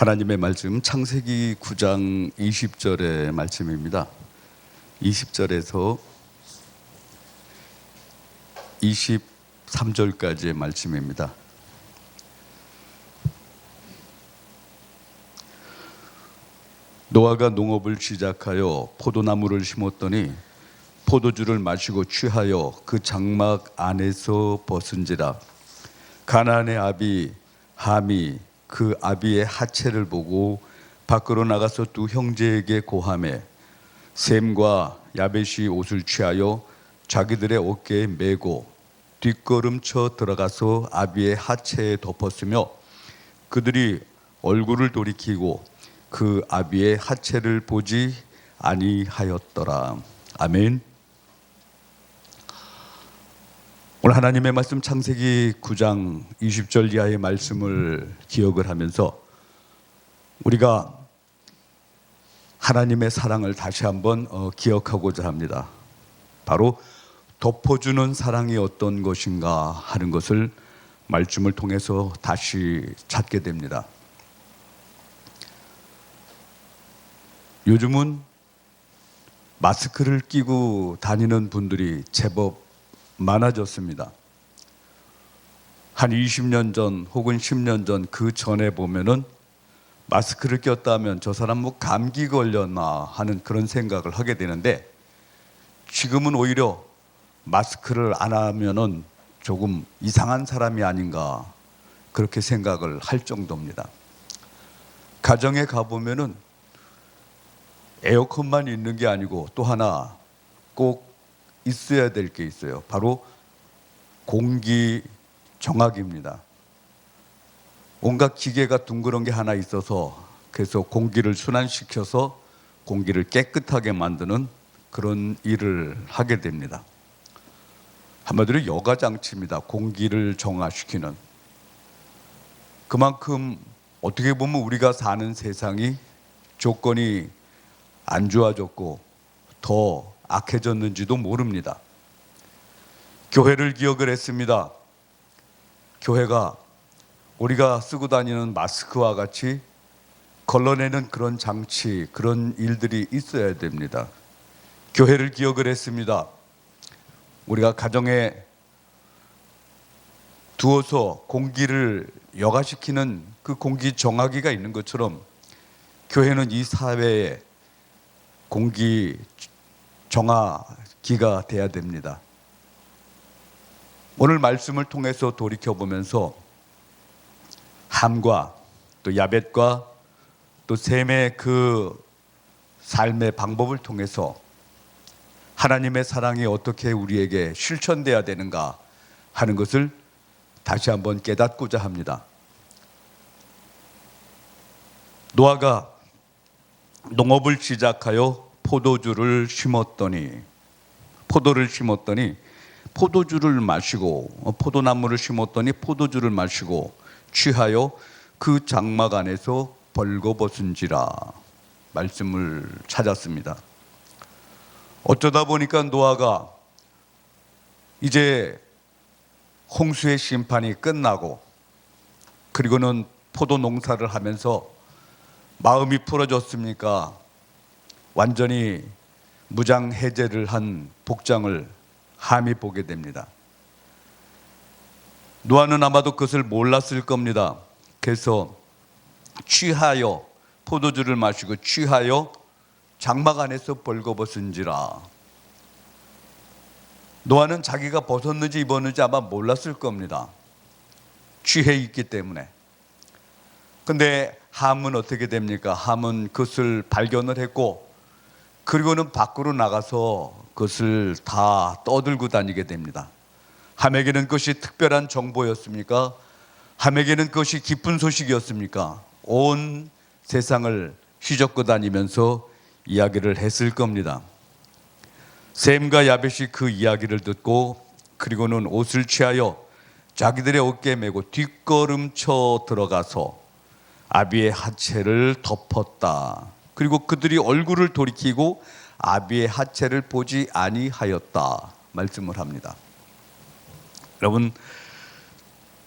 하나님의 말씀 창세기 9장 20절의 말씀입니다. 20절에서 23절까지의 말씀입니다. 노아가 농업을 시작하여 포도나무를 심었더니 포도주를 마시고 취하여 그 장막 안에서 벗은지라. 가나안의 아비 함이 그 아비의 하체를 보고 밖으로 나가서 두 형제에게 고하매 셈과 야벳이 옷을 취하여 자기들의 어깨에 메고 뒷걸음쳐 들어가서 아비의 하체에 덮었으며 그들이 얼굴을 돌이키고 그 아비의 하체를 보지 아니하였더라. 아멘. 오늘 하나님의 말씀 창세기 9장 20절 이하의 말씀을 기억을 하면서 우리가 하나님의 사랑을 다시 한번 기억하고자 합니다. 바로 덮어주는 사랑이 어떤 것인가 하는 것을 말씀을 통해서 다시 찾게 됩니다. 요즘은 마스크를 끼고 다니는 분들이 제법 많아졌습니다. 한 20년 전 혹은 10년 전 그 전에 보면은 마스크를 꼈다 하면 저 사람 뭐 감기 걸렸나 하는 그런 생각을 하게 되는데 지금은 오히려 마스크를 안 하면은 조금 이상한 사람이 아닌가 그렇게 생각을 할 정도입니다. 가정에 가보면은 에어컨만 있는 게 아니고 또 하나 꼭 있어야 될 게 있어요. 바로 공기 정화기입니다. 온갖 기계가 둥그런 게 하나 있어서 그래서 공기를 순환시켜서 공기를 깨끗하게 만드는 그런 일을 하게 됩니다. 한마디로 여가 장치입니다. 공기를 정화시키는. 그만큼 어떻게 보면 우리가 사는 세상이 조건이 안 좋아졌고 더 악해졌는지도 모릅니다. 교회를 기억을 했습니다. 교회가 우리가 쓰고 다니는 마스크와 같이 걸러내는 그런 장치, 그런 일들이 있어야 됩니다. 교회를 기억을 했습니다. 우리가 가정에 두어서 공기를 여가시키는 그 공기 정화기가 있는 것처럼 교회는 이 사회에 공기 정화기가 돼야 됩니다. 오늘 말씀을 통해서 돌이켜보면서 함과 또 야벳과 또 셈의 그 삶의 방법을 통해서 하나님의 사랑이 어떻게 우리에게 실천돼야 되는가 하는 것을 다시 한번 깨닫고자 합니다. 노아가 농업을 시작하여 포도를 심었더니 포도주를 마시고 포도나무를 심었더니 포도주를 마시고 취하여 그 장막 안에서 벌거벗은지라 말씀을 찾았습니다. 어쩌다 보니까 노아가 이제 홍수의 심판이 끝나고 그리고는 포도 농사를 하면서 마음이 풀어졌습니까? 완전히 무장해제를 한 복장을 함이 보게 됩니다. 노아는 아마도 그것을 몰랐을 겁니다. 그래서 취하여 포도주를 마시고 취하여 장막 안에서 벌거벗은지라. 노아는 자기가 벗었는지 입었는지 아마 몰랐을 겁니다. 취해 있기 때문에. 근데 함은 어떻게 됩니까? 함은 그것을 발견을 했고 그리고는 밖으로 나가서 그것을 다 떠들고 다니게 됩니다. 함에게는 그것이 특별한 정보였습니까? 함에게는 그것이 기쁜 소식이었습니까? 온 세상을 휘젓고 다니면서 이야기를 했을 겁니다. 셈과 야벳이 그 이야기를 듣고 그리고는 옷을 취하여 자기들의 어깨에 메고 뒷걸음쳐 들어가서 아비의 하체를 덮었다. 그리고 그들이 얼굴을 돌이키고 아비의 하체를 보지 아니하였다 말씀을 합니다. 여러분,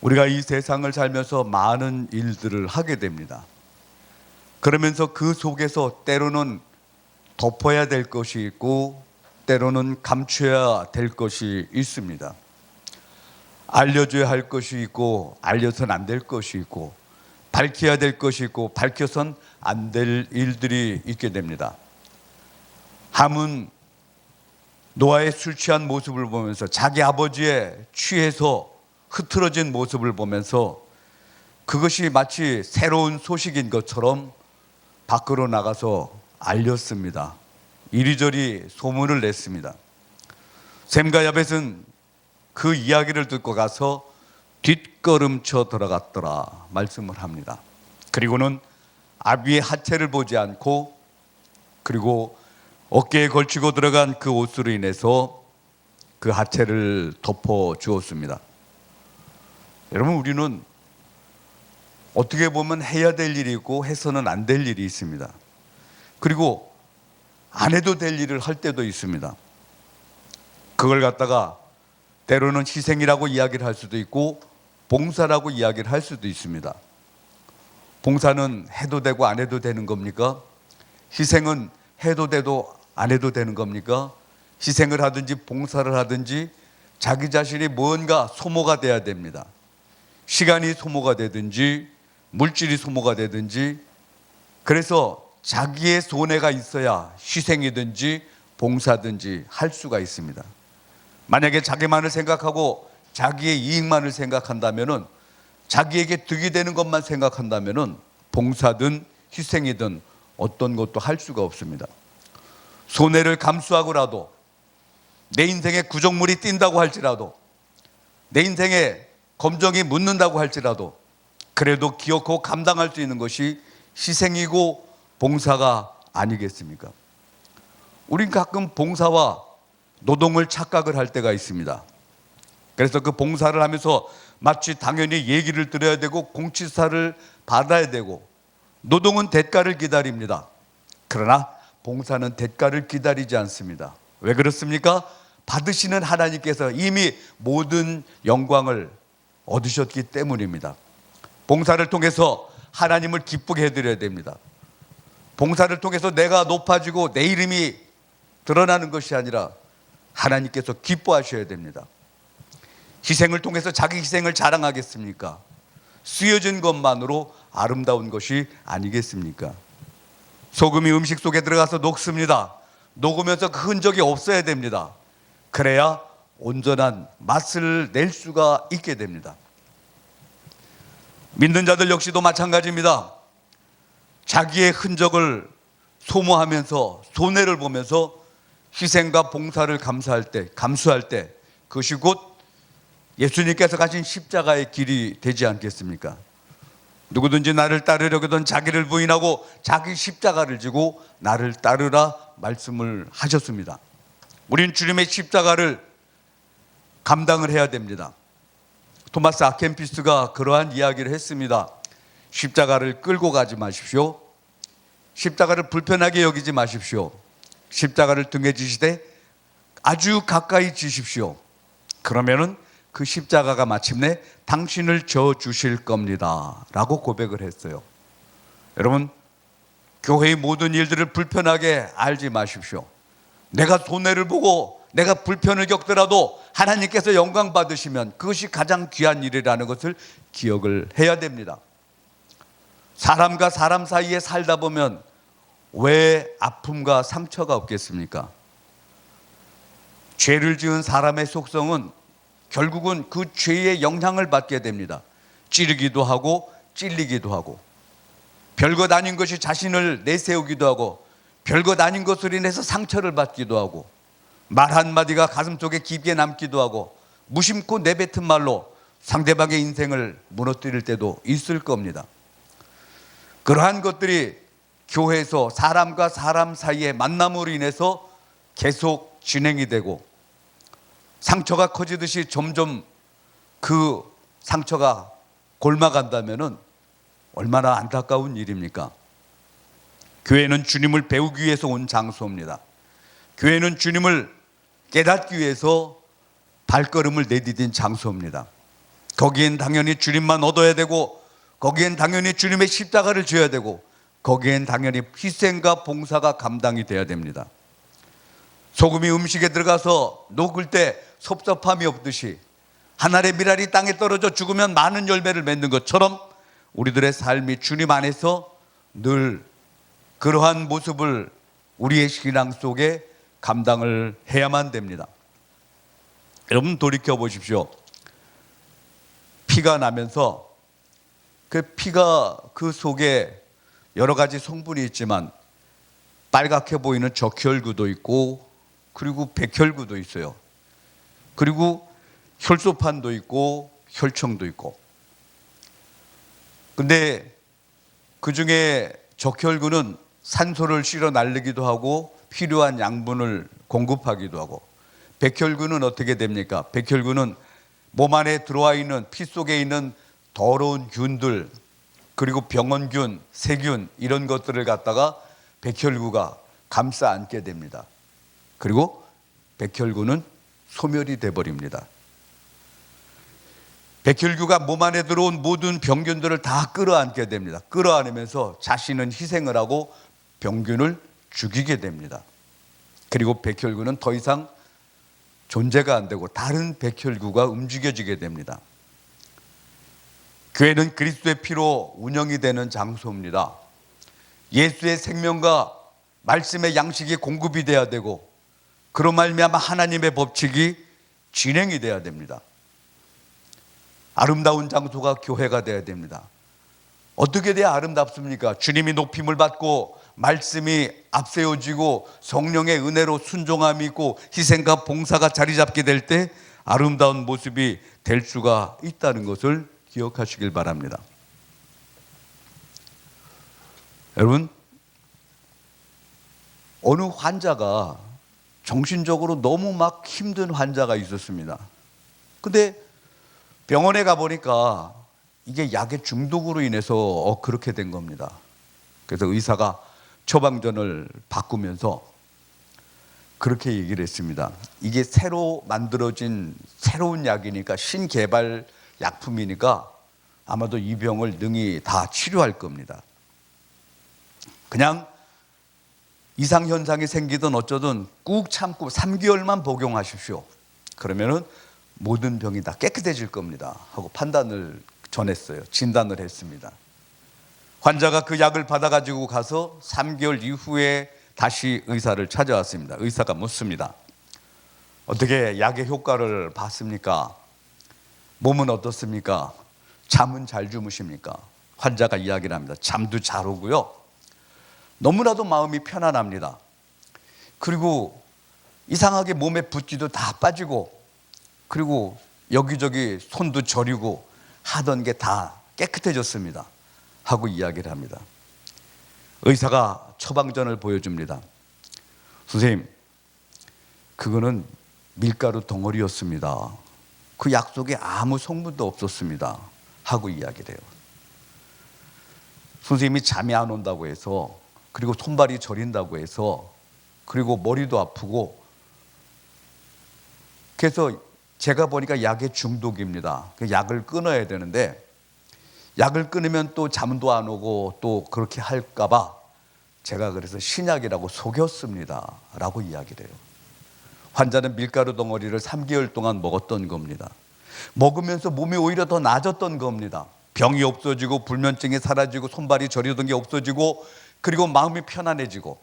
우리가 이 세상을 살면서 많은 일들을 하게 됩니다. 그러면서 그 속에서 때로는 덮어야 될 것이 있고 때로는 감춰야 될 것이 있습니다. 알려줘야 할 것이 있고 알려서는 안 될 것이 있고 밝혀야 될 것이 있고 밝혀선 안 될 일들이 있게 됩니다. 함은 노아의 술 취한 모습을 보면서 자기 아버지의 취해서 흐트러진 모습을 보면서 그것이 마치 새로운 소식인 것처럼 밖으로 나가서 알렸습니다. 이리저리 소문을 냈습니다. 셈과 야벳은 그 이야기를 듣고 가서 뒷걸음쳐 들어갔더라 말씀을 합니다. 그리고는 아비의 하체를 보지 않고 그리고 어깨에 걸치고 들어간 그 옷으로 인해서 그 하체를 덮어 주었습니다. 여러분, 우리는 어떻게 보면 해야 될 일이 있고 해서는 안 될 일이 있습니다. 그리고 안 해도 될 일을 할 때도 있습니다. 그걸 갖다가 때로는 희생이라고 이야기를 할 수도 있고 봉사라고 이야기를 할 수도 있습니다. 봉사는 해도 되고 안 해도 되는 겁니까? 희생은 해도 돼도 안 해도 되는 겁니까? 희생을 하든지 봉사를 하든지 자기 자신이 뭔가 소모가 돼야 됩니다. 시간이 소모가 되든지 물질이 소모가 되든지, 그래서 자기의 손해가 있어야 희생이든지 봉사든지 할 수가 있습니다. 만약에 자기만을 생각하고 자기의 이익만을 생각한다면은, 자기에게 득이 되는 것만 생각한다면은 봉사든 희생이든 어떤 것도 할 수가 없습니다. 손해를 감수하고라도, 내 인생에 구정물이 뛴다고 할지라도, 내 인생에 검정이 묻는다고 할지라도 그래도 기어코 감당할 수 있는 것이 희생이고 봉사가 아니겠습니까? 우린 가끔 봉사와 노동을 착각을 할 때가 있습니다. 그래서 그 봉사를 하면서 마치 당연히 얘기를 들어야 되고 공치사를 받아야 되고, 노동은 대가를 기다립니다. 그러나 봉사는 대가를 기다리지 않습니다. 왜 그렇습니까? 받으시는 하나님께서 이미 모든 영광을 얻으셨기 때문입니다. 봉사를 통해서 하나님을 기쁘게 해드려야 됩니다. 봉사를 통해서 내가 높아지고 내 이름이 드러나는 것이 아니라 하나님께서 기뻐하셔야 됩니다. 희생을 통해서 자기 희생을 자랑하겠습니까? 쓰여진 것만으로 아름다운 것이 아니겠습니까? 소금이 음식 속에 들어가서 녹습니다. 녹으면서 그 흔적이 없어야 됩니다. 그래야 온전한 맛을 낼 수가 있게 됩니다. 믿는 자들 역시도 마찬가지입니다. 자기의 흔적을 소모하면서 손해를 보면서 희생과 봉사를 감수할 때 그것이 곧 예수님께서 가신 십자가의 길이 되지 않겠습니까? 누구든지 나를 따르려거든 자기를 부인하고 자기 십자가를 지고 나를 따르라 말씀을 하셨습니다. 우린 주님의 십자가를 감당을 해야 됩니다. 토마스 아켄피스가 그러한 이야기를 했습니다. 십자가를 끌고 가지 마십시오. 십자가를 불편하게 여기지 마십시오. 십자가를 등에 지시되 아주 가까이 지십시오. 그러면은 그 십자가가 마침내 당신을 져 주실 겁니다 라고 고백을 했어요. 여러분, 교회의 모든 일들을 불편하게 알지 마십시오. 내가 손해를 보고 내가 불편을 겪더라도 하나님께서 영광 받으시면 그것이 가장 귀한 일이라는 것을 기억을 해야 됩니다. 사람과 사람 사이에 살다 보면 왜 아픔과 상처가 없겠습니까? 죄를 지은 사람의 속성은 결국은 그 죄의 영향을 받게 됩니다. 찌르기도 하고 찔리기도 하고, 별것 아닌 것이 자신을 내세우기도 하고, 별것 아닌 것으로 인해서 상처를 받기도 하고, 말 한마디가 가슴속에 깊게 남기도 하고, 무심코 내뱉은 말로 상대방의 인생을 무너뜨릴 때도 있을 겁니다. 그러한 것들이 교회에서 사람과 사람 사이의 만남으로 인해서 계속 진행이 되고, 상처가 커지듯이 점점 그 상처가 골마간다면은 얼마나 안타까운 일입니까? 교회는 주님을 배우기 위해서 온 장소입니다. 교회는 주님을 깨닫기 위해서 발걸음을 내디딘 장소입니다. 거기엔 당연히 주님만 얻어야 되고, 거기엔 당연히 주님의 십자가를 져야 되고, 거기엔 당연히 희생과 봉사가 감당이 돼야 됩니다. 소금이 음식에 들어가서 녹을 때 섭섭함이 없듯이 한 알의 밀알이 땅에 떨어져 죽으면 많은 열매를 맺는 것처럼 우리들의 삶이 주님 안에서 늘 그러한 모습을 우리의 신앙 속에 감당을 해야만 됩니다. 여러분 돌이켜 보십시오. 피가 나면서 그 피가 그 속에 여러 가지 성분이 있지만 빨갛게 보이는 적혈구도 있고 그리고 백혈구도 있어요. 그리고 혈소판도 있고 혈청도 있고. 근데 그 중에 적혈구는 산소를 실어 날리기도 하고 필요한 양분을 공급하기도 하고, 백혈구는 어떻게 됩니까? 백혈구는 몸 안에 들어와 있는 피 속에 있는 더러운 균들 그리고 병원균, 세균 이런 것들을 갖다가 백혈구가 감싸 안게 됩니다. 그리고 백혈구는 소멸이 돼버립니다. 백혈구가 몸 안에 들어온 모든 병균들을 다 끌어안게 됩니다. 끌어안으면서 자신은 희생을 하고 병균을 죽이게 됩니다. 그리고 백혈구는 더 이상 존재가 안 되고 다른 백혈구가 움직여지게 됩니다. 교회는 그리스도의 피로 운영이 되는 장소입니다. 예수의 생명과 말씀의 양식이 공급이 돼야 되고 그로 말미암아 하나님의 법칙이 진행이 돼야 됩니다. 아름다운 장소가 교회가 돼야 됩니다. 어떻게 돼야 아름답습니까? 주님이 높임을 받고 말씀이 앞세워지고 성령의 은혜로 순종함이 있고 희생과 봉사가 자리 잡게 될 때 아름다운 모습이 될 수가 있다는 것을 기억하시길 바랍니다. 여러분, 어느 환자가 정신적으로 너무 막 힘든 환자가 있었습니다. 근데 병원에 가보니까 이게 약의 중독으로 인해서 그렇게 된 겁니다. 그래서 의사가 처방전을 바꾸면서 그렇게 얘기를 했습니다. 이게 새로 만들어진 새로운 약이니까 신개발 약품이니까 아마도 이 병을 능히 다 치료할 겁니다. 그냥 이상현상이 생기든 어쩌든 꾹 참고 3개월만 복용하십시오. 그러면은 모든 병이 다 깨끗해질 겁니다 하고 판단을 전했어요. 진단을 했습니다. 환자가 그 약을 받아가지고 가서 3개월 이후에 다시 의사를 찾아왔습니다. 의사가 묻습니다. 어떻게 약의 효과를 봤습니까? 몸은 어떻습니까? 잠은 잘 주무십니까? 환자가 이야기를 합니다. 잠도 잘 오고요. 너무나도 마음이 편안합니다. 그리고 이상하게 몸에 붓기도 다 빠지고 그리고 여기저기 손도 저리고 하던 게 다 깨끗해졌습니다 하고 이야기를 합니다. 의사가 처방전을 보여줍니다. 선생님, 그거는 밀가루 덩어리였습니다. 그 약 속에 아무 성분도 없었습니다 하고 이야기를 해요. 선생님이 잠이 안 온다고 해서 그리고 손발이 저린다고 해서 그리고 머리도 아프고 그래서 제가 보니까 약의 중독입니다. 그 약을 끊어야 되는데 약을 끊으면 또 잠도 안 오고 또 그렇게 할까 봐 제가 그래서 신약이라고 속였습니다 라고 이야기를 해요. 환자는 밀가루 덩어리를 3개월 동안 먹었던 겁니다. 먹으면서 몸이 오히려 더 나아졌던 겁니다. 병이 없어지고 불면증이 사라지고 손발이 저리던 게 없어지고 그리고 마음이 편안해지고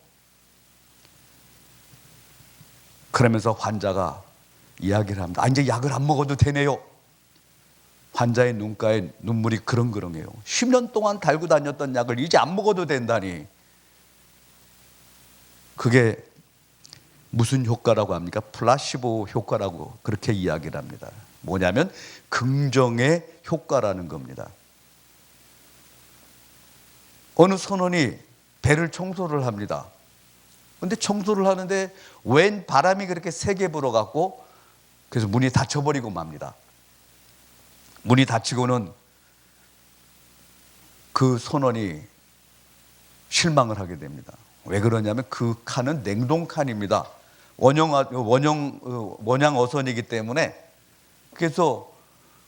그러면서 환자가 이야기를 합니다. 이제 약을 안 먹어도 되네요. 환자의 눈가에 눈물이 그렁그렁해요. 10년 동안 달고 다녔던 약을 이제 안 먹어도 된다니. 그게 무슨 효과라고 합니까? 플라시보 효과라고 그렇게 이야기를 합니다. 뭐냐면 긍정의 효과라는 겁니다. 어느 선원이 배를 청소를 합니다. 그런데 청소를 하는데 웬 바람이 그렇게 세게 불어갖고 그래서 문이 닫혀버리고 맙니다. 문이 닫히고는 그 선원이 실망을 하게 됩니다. 왜 그러냐면 그 칸은 냉동칸입니다. 원양 어선이기 때문에 그래서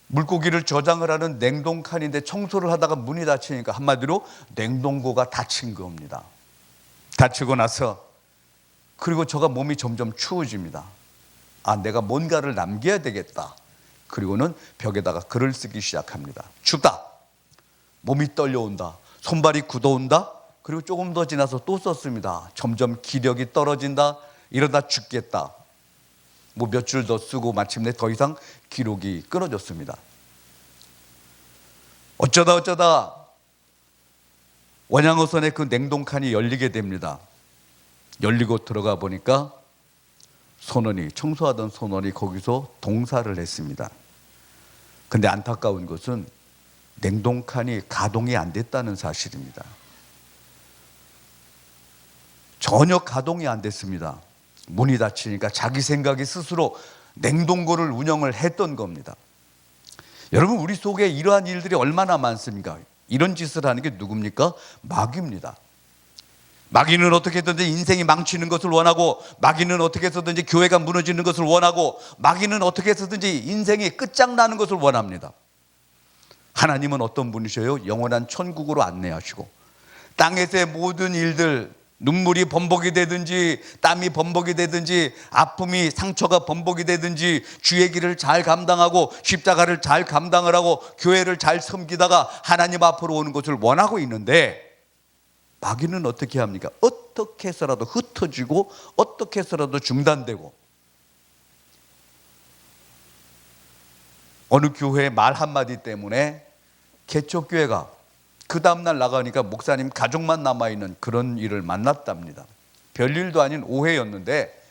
물고기를 저장을 하는 냉동칸인데 청소를 하다가 문이 닫히니까 한마디로 냉동고가 닫힌 겁니다. 닫히고 나서 그리고 저가 몸이 점점 추워집니다. 아, 내가 뭔가를 남겨야 되겠다. 그리고는 벽에다가 글을 쓰기 시작합니다. 춥다. 몸이 떨려온다. 손발이 굳어온다. 그리고 조금 더 지나서 또 썼습니다. 점점 기력이 떨어진다. 이러다 죽겠다. 뭐 몇 줄 더 쓰고 마침내 더 이상 기록이 끊어졌습니다. 어쩌다 원양어선의 그 냉동칸이 열리게 됩니다. 열리고 들어가 보니까 청소하던 선원이 거기서 동사를 했습니다. 근데 안타까운 것은 냉동칸이 가동이 안 됐다는 사실입니다. 전혀 가동이 안 됐습니다. 문이 닫히니까 자기 생각이 스스로 냉동고를 운영을 했던 겁니다. 여러분, 우리 속에 이러한 일들이 얼마나 많습니까? 이런 짓을 하는 게 누굽니까? 마귀입니다. 마귀는 어떻게 해서든지 인생이 망치는 것을 원하고, 마귀는 어떻게 해서든지 교회가 무너지는 것을 원하고, 마귀는 어떻게 해서든지 인생이 끝장나는 것을 원합니다. 하나님은 어떤 분이셔요? 영원한 천국으로 안내하시고, 땅에서의 모든 일들, 눈물이 범벅이 되든지 땀이 범벅이 되든지 아픔이 상처가 범벅이 되든지 주의 길을 잘 감당하고 십자가를 잘 감당을 하고 교회를 잘 섬기다가 하나님 앞으로 오는 것을 원하고 있는데, 마귀는 어떻게 합니까? 어떻게 해서라도 흩어지고 어떻게 해서라도 중단되고, 어느 교회의 말 한마디 때문에 개척교회가 그 다음날 나가니까 목사님 가족만 남아있는 그런 일을 만났답니다. 별일도 아닌 오해였는데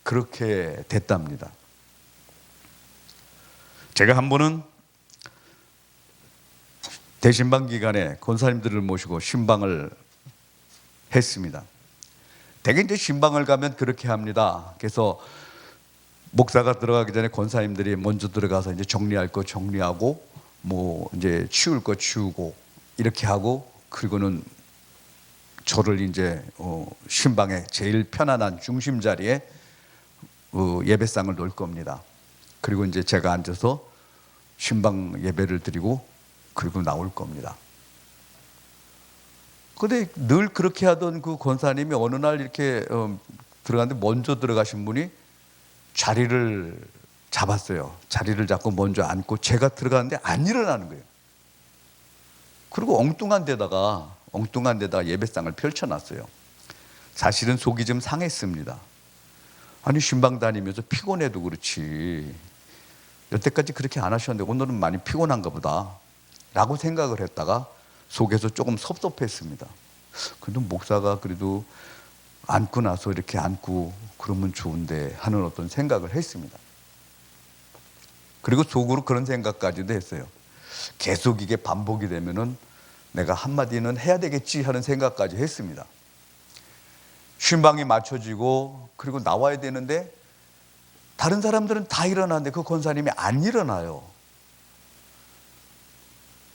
그렇게 됐답니다. 제가 한 번은 대신방 기간에 권사님들을 모시고 신방을 했습니다. 대개 이제 신방을 가면 그렇게 합니다. 그래서 목사가 들어가기 전에 권사님들이 먼저 들어가서 이제 정리할 거 정리하고, 뭐 이제 치울 거 치우고 이렇게 하고, 그리고는 저를 이제 신방에 제일 편안한 중심 자리에 예배상을 놓을 겁니다. 그리고 이제 제가 앉아서 신방 예배를 드리고 그리고 나올 겁니다. 근데 늘 그렇게 하던 그 권사님이 어느 날 이렇게 들어갔는데 먼저 들어가신 분이 자리를 잡았어요. 자리를 잡고 먼저 앉고 제가 들어갔는데 안 일어나는 거예요. 그리고 엉뚱한 데다가 예배상을 펼쳐놨어요. 사실은 속이 좀 상했습니다. 아니, 신방 다니면서 피곤해도 그렇지 여태까지 그렇게 안 하셨는데 오늘은 많이 피곤한가 보다 라고 생각을 했다가 속에서 조금 섭섭했습니다. 근데 목사가 그래도 앉고 나서 이렇게 앉고 그러면 좋은데 하는 어떤 생각을 했습니다. 그리고 속으로 그런 생각까지도 했어요. 계속 이게 반복이 되면은 내가 한마디는 해야 되겠지 하는 생각까지 했습니다. 쉰방이 맞춰지고 그리고 나와야 되는데 다른 사람들은 다 일어나는데 그 권사님이 안 일어나요.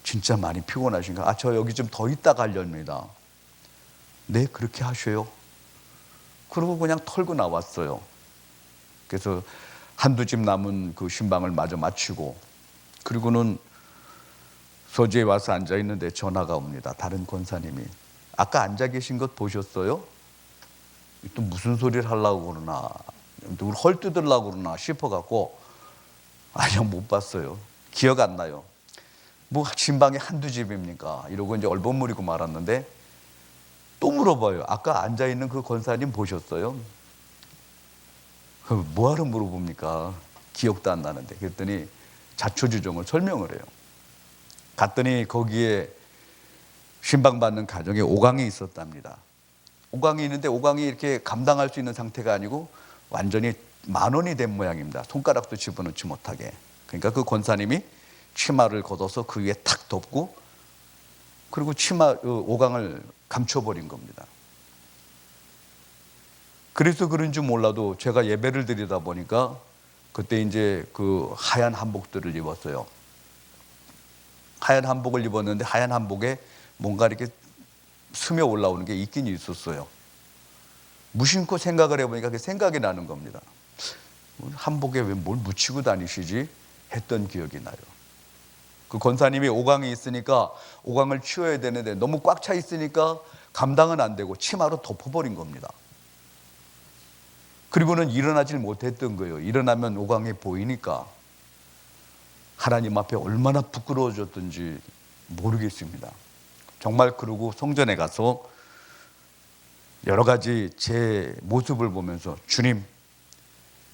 진짜 많이 피곤하신가? 아, 저 여기 좀 더 있다 가렵니다. 네, 그렇게 하셔요. 그러고 그냥 털고 나왔어요. 그래서 한두 집 남은 그 신방을 마저 마치고, 그리고는 서재에 와서 앉아 있는데 전화가 옵니다. 다른 권사님이 아까 앉아 계신 것 보셨어요? 또 무슨 소리를 하려고 그러나, 누굴 헐뜯으려고 그러나 싶어갖고 아니요, 못 봤어요. 기억 안 나요. 뭐 신방이 한두 집입니까? 이러고 이제 얼버무리고 말았는데 또 물어봐요. 아까 앉아 있는 그 권사님 보셨어요? 뭐하러 물어봅니까? 기억도 안 나는데. 그랬더니 자초지종을 설명을 해요. 갔더니 거기에 신방받는 가정에 오강이 있었답니다. 오강이 있는데 오강이 이렇게 감당할 수 있는 상태가 아니고 완전히 만원이 된 모양입니다. 손가락도 집어넣지 못하게. 그러니까 그 권사님이 치마를 걷어서 그 위에 탁 덮고 그리고 오강을 감춰버린 겁니다. 그래서 그런지 몰라도 제가 예배를 드리다 보니까 그때 이제 그 하얀 한복들을 입었어요. 하얀 한복을 입었는데 하얀 한복에 뭔가 이렇게 스며 올라오는 게 있긴 있었어요. 무심코 생각을 해보니까 그게 생각이 나는 겁니다. 한복에 왜 뭘 묻히고 다니시지? 했던 기억이 나요. 그 권사님이 오강이 있으니까 오강을 치워야 되는데 너무 꽉 차 있으니까 감당은 안 되고 치마로 덮어버린 겁니다. 그리고는 일어나질 못했던 거예요. 일어나면 오강이 보이니까 하나님 앞에 얼마나 부끄러워졌던지 모르겠습니다. 정말 그러고 성전에 가서 여러 가지 제 모습을 보면서 주님,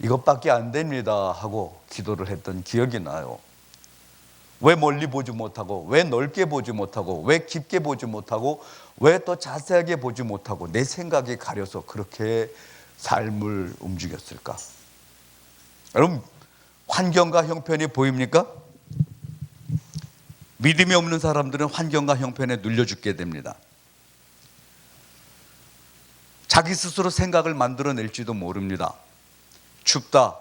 이것밖에 안 됩니다 하고 기도를 했던 기억이 나요. 왜 멀리 보지 못하고, 왜 넓게 보지 못하고, 왜 깊게 보지 못하고, 왜 더 자세하게 보지 못하고 내 생각이 가려서 그렇게 삶을 움직였을까? 여러분, 환경과 형편이 보입니까? 믿음이 없는 사람들은 환경과 형편에 눌려 죽게 됩니다. 자기 스스로 생각을 만들어낼지도 모릅니다. 춥다,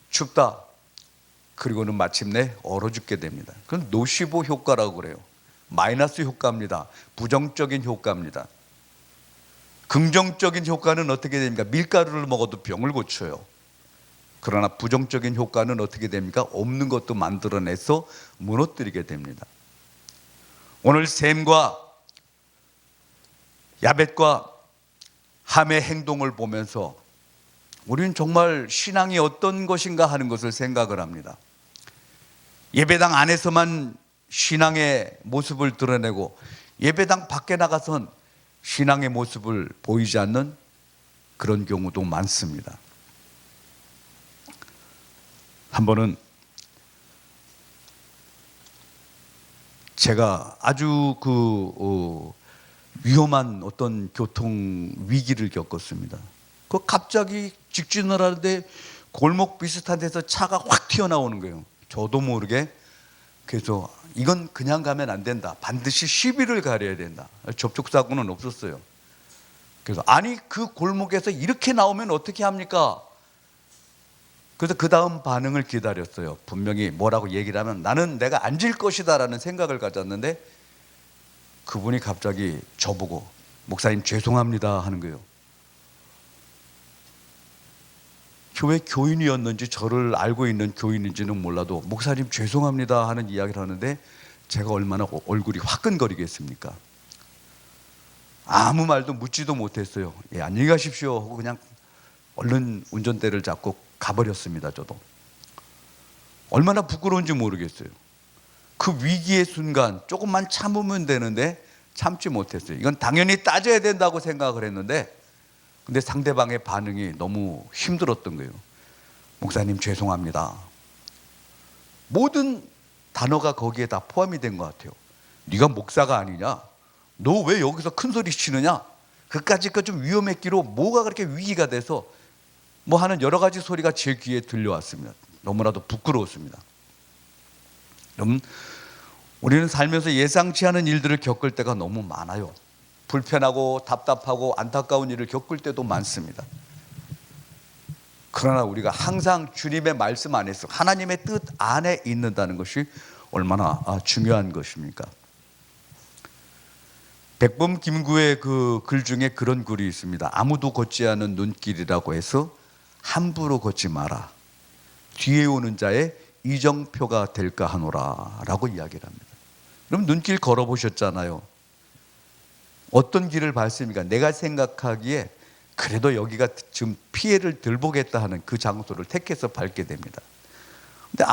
춥다. 그리고는 마침내 얼어 죽게 됩니다. 그건 노시보 효과라고 그래요. 마이너스 효과입니다. 부정적인 효과입니다. 긍정적인 효과는 어떻게 됩니까? 밀가루를 먹어도 병을 고쳐요. 그러나 부정적인 효과는 어떻게 됩니까? 없는 것도 만들어내서 무너뜨리게 됩니다. 오늘 셈과 야벳과 함의 행동을 보면서 우리는 정말 신앙이 어떤 것인가 하는 것을 생각을 합니다. 예배당 안에서만 신앙의 모습을 드러내고 예배당 밖에 나가선 신앙의 모습을 보이지 않는 그런 경우도 많습니다. 한 번은 제가 아주 위험한 어떤 교통 위기를 겪었습니다. 갑자기 직진을 하는데 골목 비슷한 데서 차가 확 튀어나오는 거예요. 저도 모르게. 그래서 이건 그냥 가면 안 된다. 반드시 시비를 가려야 된다. 접촉사고는 없었어요. 그래서 아니 그 골목에서 이렇게 나오면 어떻게 합니까? 그래서 그 다음 반응을 기다렸어요. 분명히 뭐라고 얘기를 하면 나는 내가 앉을 것이다 라는 생각을 가졌는데 그분이 갑자기 저보고 목사님 죄송합니다 하는 거예요. 교회 교인이었는지 저를 알고 있는 교인인지는 몰라도 목사님 죄송합니다 하는 이야기를 하는데 제가 얼마나 얼굴이 화끈거리겠습니까? 아무 말도 묻지도 못했어요. 예, 안녕히 가십시오 하고 그냥 얼른 운전대를 잡고 가버렸습니다. 저도 얼마나 부끄러운지 모르겠어요. 그 위기의 순간 조금만 참으면 되는데 참지 못했어요. 이건 당연히 따져야 된다고 생각을 했는데 근데 상대방의 반응이 너무 힘들었던 거예요. 목사님 죄송합니다. 모든 단어가 거기에 다 포함이 된 것 같아요. 네가 목사가 아니냐? 너 왜 여기서 큰 소리 치느냐? 그까짓 거 좀 위험했기로 뭐가 그렇게 위기가 돼서 뭐 하는 여러 가지 소리가 제 귀에 들려왔습니다. 너무나도 부끄러웠습니다. 여러분, 우리는 살면서 예상치 않은 일들을 겪을 때가 너무 많아요. 불편하고 답답하고 안타까운 일을 겪을 때도 많습니다. 그러나 우리가 항상 주님의 말씀 안에서 하나님의 뜻 안에 있는다는 것이 얼마나 중요한 것입니까? 백범 김구의 그 글 중에 그런 글이 있습니다. 아무도 걷지 않은 눈길이라고 해서 함부로 걷지 마라. 뒤에 오는 자의 이정표가 될까 하노라 라고 이야기를 합니다. 그럼 눈길 걸어보셨잖아요. 어떤 길을 밟습니까? 내가 생각하기에 그래도 여기가 지금 피해를 덜 보겠다 하는 그 장소를 택해서 밟게 됩니다. 근데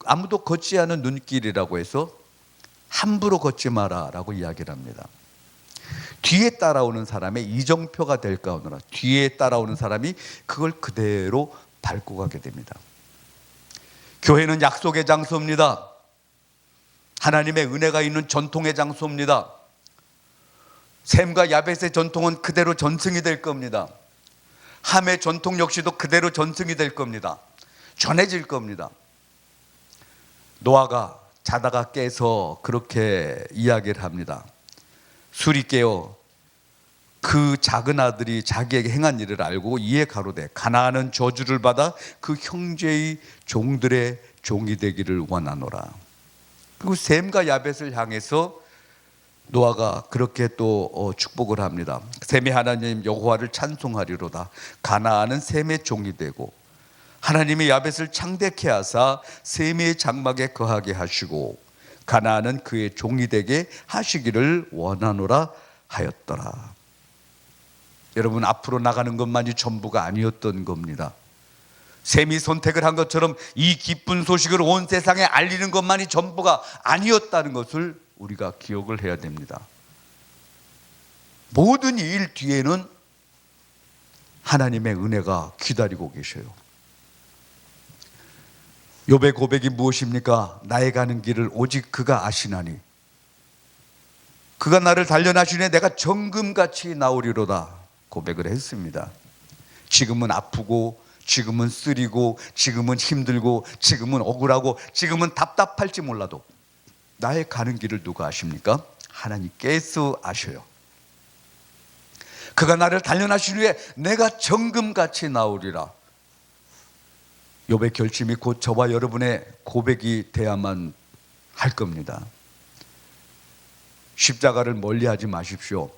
아무도 걷지 않은 눈길이라고 해서 함부로 걷지 마라 라고 이야기를 합니다. 뒤에 따라오는 사람의 이정표가 될까 하노라. 뒤에 따라오는 사람이 그걸 그대로 밟고 가게 됩니다. 교회는 약속의 장소입니다. 하나님의 은혜가 있는 전통의 장소입니다. 셈과 야벳의 전통은 그대로 전승이 될 겁니다. 함의 전통 역시도 그대로 전승이 될 겁니다. 전해질 겁니다. 노아가 자다가 깨서 그렇게 이야기를 합니다. 술이 깨어 그 작은 아들이 자기에게 행한 일을 알고 이에 가로되 가나안은 저주를 받아 그 형제의 종들의 종이 되기를 원하노라. 그리고 셈과 야벳을 향해서 노아가 그렇게 또 축복을 합니다. 셈의 하나님 여호와를 찬송하리로다. 가나안은 셈의 종이 되고 하나님이 야벳을 창대케 하사 셈의 장막에 거하게 하시고 가나안은 그의 종이 되게 하시기를 원하노라 하였더라. 여러분, 앞으로 나가는 것만이 전부가 아니었던 겁니다. 셈이 선택을 한 것처럼 이 기쁜 소식을 온 세상에 알리는 것만이 전부가 아니었다는 것을 우리가 기억을 해야 됩니다. 모든 일 뒤에는 하나님의 은혜가 기다리고 계셔요. 욥의 고백이 무엇입니까? 나의 가는 길을 오직 그가 아시나니 그가 나를 단련하시네 내가 정금같이 나오리로다 고백을 했습니다. 지금은 아프고, 지금은 쓰리고, 지금은 힘들고, 지금은 억울하고, 지금은 답답할지 몰라도 나의 가는 길을 누가 아십니까? 하나님께서 아셔요. 그가 나를 단련하신 후에 내가 정금같이 나오리라. 욥의 결심이 곧 저와 여러분의 고백이 돼야만 할 겁니다. 십자가를 멀리하지 마십시오.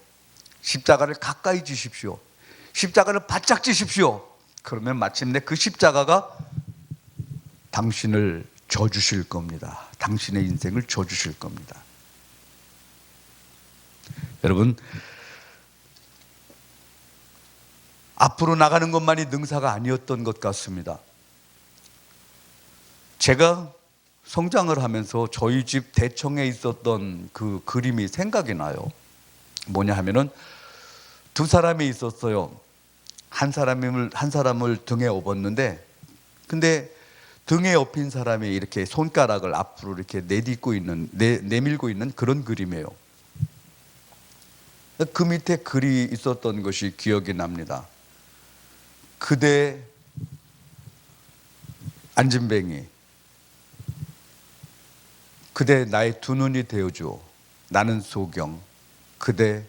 십자가를 가까이 지십시오. 십자가를 바짝 지십시오. 그러면 마침내 그 십자가가 당신을 져주실 겁니다. 당신의 인생을 져주실 겁니다. 여러분, 앞으로 나가는 것만이 능사가 아니었던 것 같습니다. 제가 성장을 하면서 저희 집 대청에 있었던 그 그림이 생각이 나요. 뭐냐 하면은 두 사람이 있었어요. 한 사람을 등에 업었는데, 근데 등에 업힌 사람이 이렇게 손가락을 앞으로 이렇게 내밀고 있는 그런 그림이에요. 그 밑에 글이 있었던 것이 기억이 납니다. 그대 안진뱅이, 그대 나의 두 눈이 되어주오. 나는 소경, 그대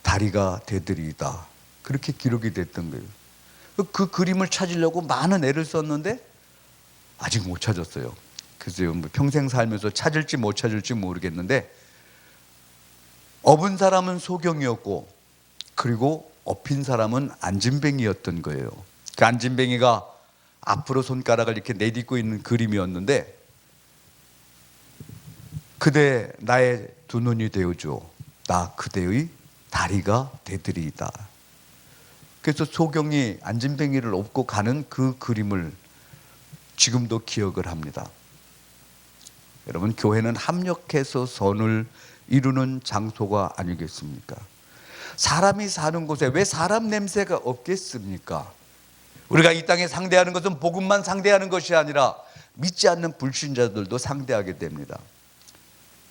다리가 되드리이다. 그렇게 기록이 됐던 거예요. 그 그림을 찾으려고 많은 애를 썼는데 아직 못 찾았어요. 그래서 평생 살면서 찾을지 못 찾을지 모르겠는데, 업은 사람은 소경이었고 그리고 업힌 사람은 안진뱅이였던 거예요. 그 안진뱅이가 앞으로 손가락을 이렇게 내딛고 있는 그림이었는데, 그대 나의 두 눈이 되어줘. 나 그대의 다리가 되드리이다. 그래서 소경이 안진뱅이를 업고 가는 그 그림을 지금도 기억을 합니다. 여러분, 교회는 합력해서 선을 이루는 장소가 아니겠습니까? 사람이 사는 곳에 왜 사람 냄새가 없겠습니까? 우리가 이 땅에 상대하는 것은 복음만 상대하는 것이 아니라 믿지 않는 불신자들도 상대하게 됩니다.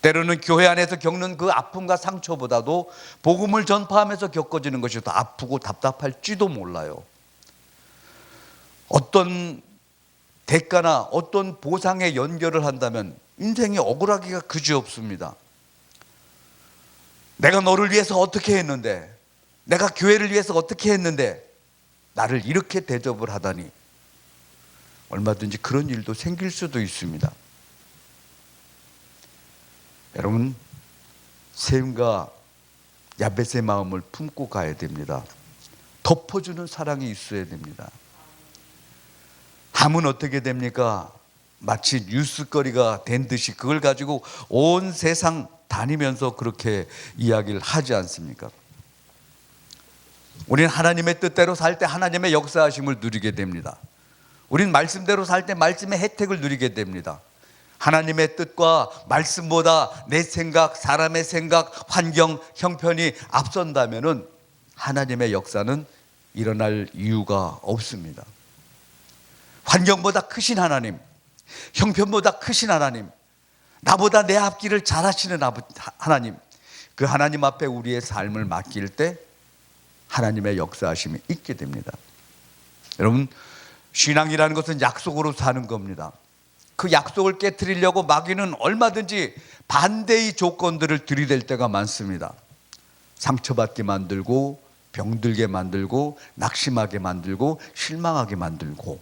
때로는 교회 안에서 겪는 그 아픔과 상처보다도 복음을 전파하면서 겪어지는 것이 더 아프고 답답할지도 몰라요. 어떤 대가나 어떤 보상에 연결을 한다면 인생이 억울하기가 그지없습니다. 내가 너를 위해서 어떻게 했는데, 내가 교회를 위해서 어떻게 했는데 나를 이렇게 대접을 하다니. 얼마든지 그런 일도 생길 수도 있습니다. 여러분, 셈과 야벳의 마음을 품고 가야 됩니다. 덮어주는 사랑이 있어야 됩니다. 함은 어떻게 됩니까? 마치 뉴스거리가 된 듯이 그걸 가지고 온 세상 다니면서 그렇게 이야기를 하지 않습니까? 우리는 하나님의 뜻대로 살 때 하나님의 역사하심을 누리게 됩니다. 우리는 말씀대로 살 때 말씀의 혜택을 누리게 됩니다. 하나님의 뜻과 말씀보다 내 생각, 사람의 생각, 환경, 형편이 앞선다면은 하나님의 역사는 일어날 이유가 없습니다. 환경보다 크신 하나님, 형편보다 크신 하나님, 나보다 내 앞길을 잘 하시는 하나님, 그 하나님 앞에 우리의 삶을 맡길 때 하나님의 역사하심이 있게 됩니다. 여러분, 신앙이라는 것은 약속으로 사는 겁니다. 그 약속을 깨트리려고 마귀는 얼마든지 반대의 조건들을 들이댈 때가 많습니다. 상처받게 만들고, 병들게 만들고, 낙심하게 만들고, 실망하게 만들고.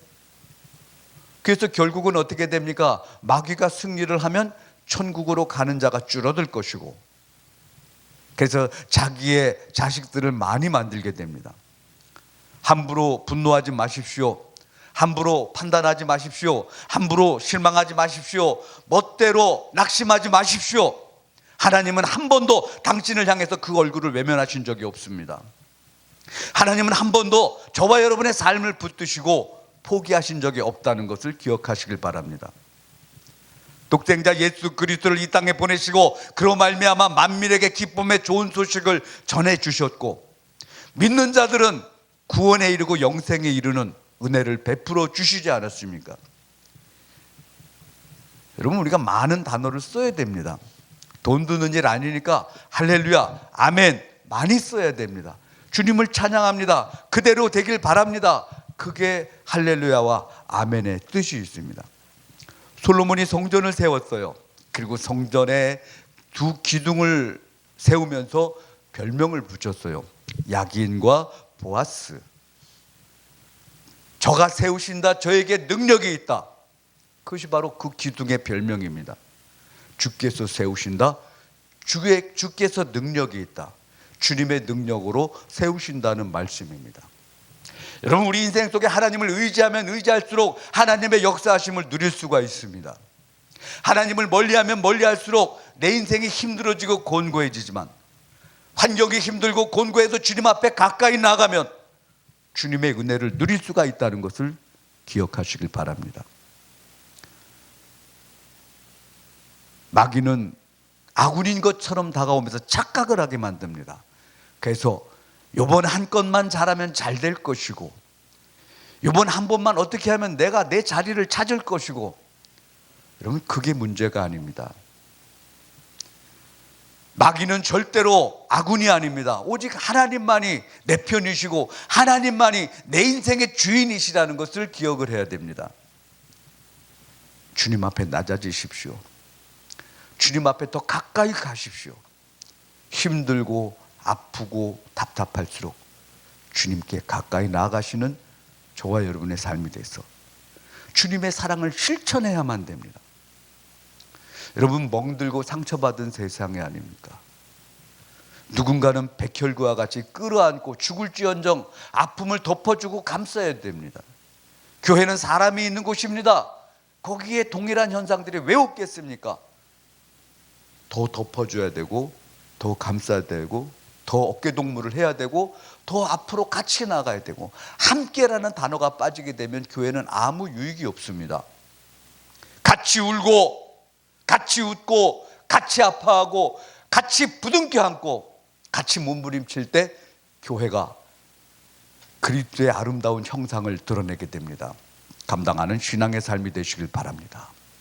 그래서 결국은 어떻게 됩니까? 마귀가 승리를 하면 천국으로 가는 자가 줄어들 것이고, 그래서 자기의 자식들을 많이 만들게 됩니다. 함부로 분노하지 마십시오. 함부로 판단하지 마십시오. 함부로 실망하지 마십시오. 멋대로 낙심하지 마십시오. 하나님은 한 번도 당신을 향해서 그 얼굴을 외면하신 적이 없습니다. 하나님은 한 번도 저와 여러분의 삶을 붙드시고 포기하신 적이 없다는 것을 기억하시길 바랍니다. 독생자 예수 그리스도를 이 땅에 보내시고 그로 말미암아 만민에게 기쁨의 좋은 소식을 전해주셨고, 믿는 자들은 구원에 이르고 영생에 이르는 은혜를 베풀어 주시지 않았습니까? 여러분, 우리가 많은 단어를 써야 됩니다. 돈 드는 일 아니니까 할렐루야, 아멘 많이 써야 됩니다. 주님을 찬양합니다. 그대로 되길 바랍니다. 그게 할렐루야와 아멘의 뜻이 있습니다. 솔로몬이 성전을 세웠어요. 그리고 성전에 두 기둥을 세우면서 별명을 붙였어요. 야긴과 보아스. 저가 세우신다, 저에게 능력이 있다. 그것이 바로 그 기둥의 별명입니다. 주께서 세우신다, 주께서 능력이 있다. 주님의 능력으로 세우신다는 말씀입니다. 여러분, 우리 인생 속에 하나님을 의지하면 의지할수록 하나님의 역사하심을 누릴 수가 있습니다. 하나님을 멀리하면 멀리할수록 내 인생이 힘들어지고 곤고해지지만, 환경이 힘들고 곤고해서 주님 앞에 가까이 나가면 주님의 은혜를 누릴 수가 있다는 것을 기억하시길 바랍니다. 마귀는 아군인 것처럼 다가오면서 착각을 하게 만듭니다. 그래서 요번 한 건만 잘하면 잘 될 것이고, 요번 한 번만 어떻게 하면 내가 내 자리를 찾을 것이고, 여러분, 그게 문제가 아닙니다. 마귀는 절대로 아군이 아닙니다. 오직 하나님만이 내 편이시고 하나님만이 내 인생의 주인이시라는 것을 기억을 해야 됩니다. 주님 앞에 낮아지십시오. 주님 앞에 더 가까이 가십시오. 힘들고 아프고 답답할수록 주님께 가까이 나아가시는 저와 여러분의 삶이 돼서 주님의 사랑을 실천해야만 됩니다. 여러분, 멍들고 상처받은 세상이 아닙니까? 누군가는 백혈구와 같이 끌어안고 죽을지언정 아픔을 덮어주고 감싸야 됩니다. 교회는 사람이 있는 곳입니다. 거기에 동일한 현상들이 왜 없겠습니까? 더 덮어줘야 되고, 더 감싸야 되고, 더 어깨동무를 해야 되고, 더 앞으로 같이 나가야 되고, 함께라는 단어가 빠지게 되면 교회는 아무 유익이 없습니다. 같이 울고 같이 웃고 같이 아파하고 같이 부둥켜 안고 같이 몸부림칠 때 교회가 그리스도의 아름다운 형상을 드러내게 됩니다. 감당하는 신앙의 삶이 되시길 바랍니다.